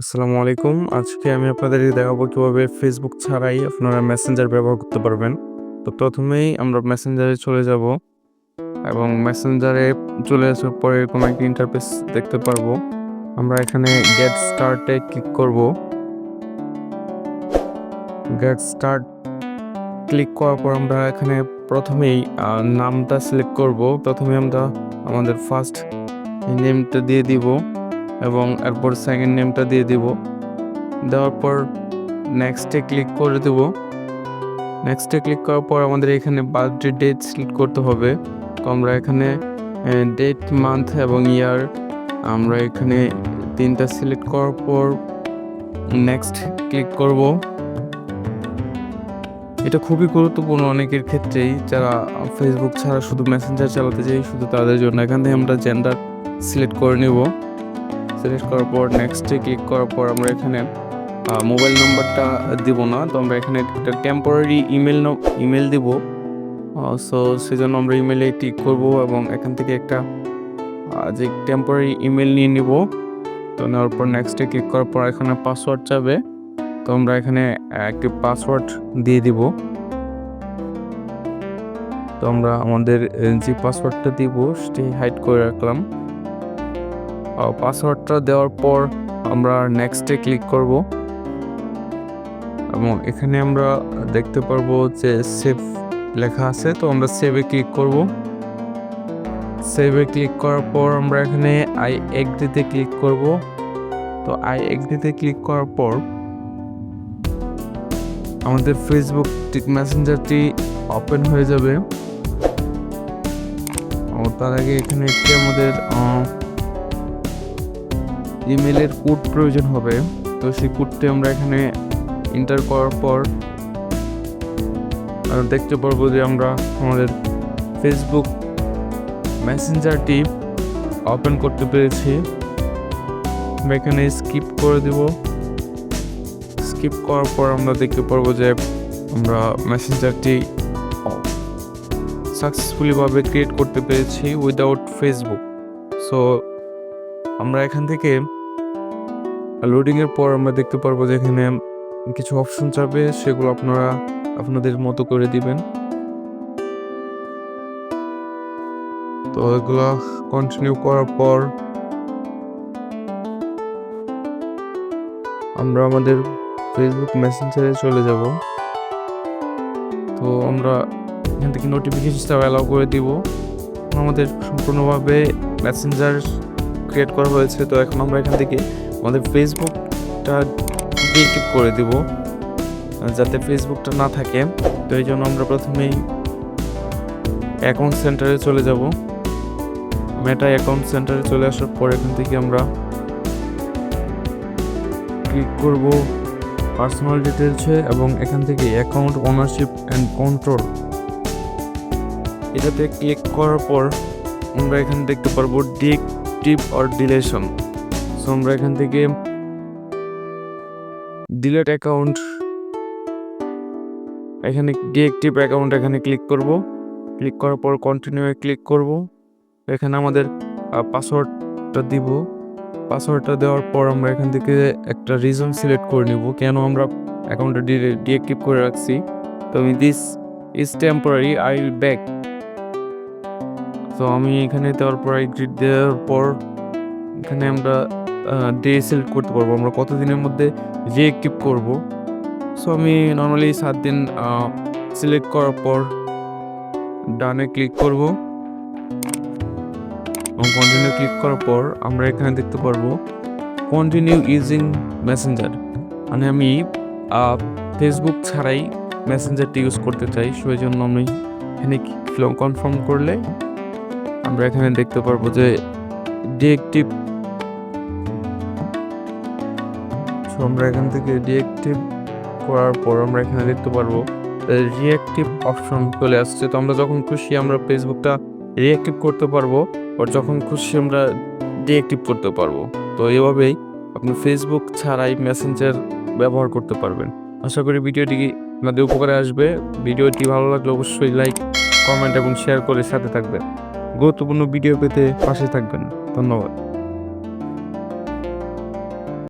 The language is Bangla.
আসসালামু আলাইকুম। আজকে আমি আপনাদেরকে দেখাবো কিভাবে ফেসবুক ছাড়াই আপনারা মেসেঞ্জার ব্যবহার করতে পারবেন। তো প্রথমেই আমরা মেসেঞ্জারে চলে যাব এবং মেসেঞ্জারে চলে আসার পরে এরকম একটা ইন্টারফেস দেখতে পারবো। আমরা এখানে গেট স্টার্টে ক্লিক করব। গেট স্টার্ট ক্লিক করার পর আমরা এখানে প্রথমেই নামটা সিলেক্ট করব। প্রথমে আমরা আমাদের ফার্স্ট নেমটা দিয়ে দিব এবং এরপর সেকেন্ড নেমটা দিয়ে দিব। দেওয়ার পর নেক্সটে ক্লিক করে দেব। নেক্সটে ক্লিক করার পর আমাদের এখানে বার্থডে ডেট সিলেক্ট করতে হবে। তো আমরা এখানে ডেট, মান্থ এবং ইয়ার আমরা এখানে তিনটা সিলেক্ট করার পর নেক্সট ক্লিক করব। এটা খুবই গুরুত্বপূর্ণ অনেকের ক্ষেত্রেই, যারা ফেসবুক ছাড়া শুধু মেসেঞ্জার চালাতে চাই, শুধু তাদের জন্য। এখান থেকে আমরা জেন্ডার সিলেক্ট করে নেব। সিলেক্ট করার পর নেক্সটে ক্লিক করার পর আমরা এখানে মোবাইল নাম্বারটা দিব না, তো আমরা এখানে একটা টেম্পোরারি ইমেল দিব। সো সেজন্য আমরা ইমেলে ক্লিক করব এবং এখান থেকে একটা যে টেম্পোরারি ইমেল নিয়ে নিব। তো নেওয়ার পর নেক্সটে ক্লিক করার পর এখানে পাসওয়ার্ড চাবে, তো আমরা এখানে একটি পাসওয়ার্ড দিয়ে দিব। তো আমরা আমাদের যে পাসওয়ার্ডটা দিব সেটি হাইড করে রাখলাম। পাসওয়ার্ডটা দেওয়ার পর আমরা নেক্সটে ক্লিক করব এবং এখানে আমরা দেখতে পারবো যে সেভ লেখা আছে, তো আমরা সেভে ক্লিক করব। সেভে ক্লিক করার পর আমরা এখানে আই এগ্রিতে ক্লিক করব। তো আই এগ্রিতে ক্লিক করার পর আমাদের ফেসবুক মেসেঞ্জারটি ওপেন হয়ে যাবে। তার আগে এখানে একটি আমাদের ইমেলের কোড প্রয়োজন হবে। তো সেই কোডটি আমরা এখানে এন্টার করার পর দেখতে পারবো যে আমরা আমাদের ফেসবুক মেসেঞ্জারটি ওপেন করতে পেরেছি। আমরা এখানে স্কিপ করে দেব। স্কিপ করার পর আমরা দেখতে পারবো যে আমরা মেসেঞ্জারটি সাকসেসফুলি ভাবে ক্রিয়েট করতে পেরেছি উইদাউট ফেসবুক। সো আমরা এখান থেকে লোডিংয়ের পর আমরা দেখতে পারবো যে এখানে কিছু অপশন চাবে, সেগুলো আপনারা আপনাদের মতো করে দিবেন। তো এগুলো কন্টিনিউ করার পর আমরা আমাদের ফেসবুক মেসেঞ্জারে চলে যাব। তো আমরা এখান থেকে নোটিফিকেশনটা অ্যালাউ করে দিব। আমাদের সম্পূর্ণভাবে মেসেঞ্জার ক্রিয়েট করা হয়েছে। তো এখন আমরা এখান থেকে আমাদের ফেসবুকটা ডিএক্টিভ করে দিব যাতে ফেসবুকটা না থাকে। তো এই জন্য আমরা প্রথমেই অ্যাকাউন্ট সেন্টারে চলে যাব। মেটা অ্যাকাউন্ট সেন্টারে চলে আসার পর এখান থেকে আমরা ক্লিক করব পার্সোনাল ডিটেলসে এবং এখান থেকে অ্যাকাউন্ট ওনারশিপ অ্যান্ড কন্ট্রোল এটাতে ক্লিক করার পর আমরা এখানে দেখতে পারবো ডিএক্টিভ অর ডিলেশন। সো আমরা এখান থেকে ডিলেট অ্যাকাউন্ট, এখানে ডিএক্টিভ অ্যাকাউন্ট এখানে ক্লিক করব। ক্লিক করার পর কন্টিনিউ ক্লিক করব। এখানে আমাদের পাসওয়ার্ডটা দিব। পাসওয়ার্ডটা দেওয়ার পর আমরা এখান থেকে একটা রিজন সিলেক্ট করে নিব কেন আমরা অ্যাকাউন্টটা ডিএক্টিভ করে রাখছি। তো আমি this is temporary, I will back. তো আমি এখানে দেওয়ার পর এগ্রি দেওয়ার পর এখানে আমরা ডে সিলেক্ট করতে পারবো আমরা কতদিনের মধ্যে ডিএক্টিভ করব। সো আমি নর্মালি 7 দিন সিলেক্ট করার পর ডানে ক্লিক করব এবং কন্টিনিউ ক্লিক করার পর আমরা এখানে দেখতে পারবো কন্টিনিউ ইউজিং মেসেঞ্জার, মানে আমি ফেসবুক ছাড়াই মেসেঞ্জারটি ইউজ করতে চাই। সেই জন্য আমি এখানে কনফার্ম করলে আমরা এখানে দেখতে পারবো যে ডিএক্টিভ। সো আমরা এখান থেকে ডিএক্টিভ করার পর আমরা এখানে দেখতে পারবো রিঅ্যাক্টিভ অপশন চলে আসছে। তো আমরা যখন খুশি আমরা ফেসবুকটা রিঅ্যাক্টিভ করতে পারবো, আর যখন খুশি আমরা ডিঅ্যাক্টিভ করতে পারবো। তো এভাবেই আপনি ফেসবুক ছাড়াই মেসেঞ্জার ব্যবহার করতে পারবেন। আশা করি ভিডিওটি আপনাদের উপকারে আসবে। ভিডিওটি ভালো লাগলে অবশ্যই লাইক, কমেন্ট এবং শেয়ার করে সাথে থাকবেন। গুরুত্বপূর্ণ ভিডিও পেতে পাশে থাকবেন। ধন্যবাদ।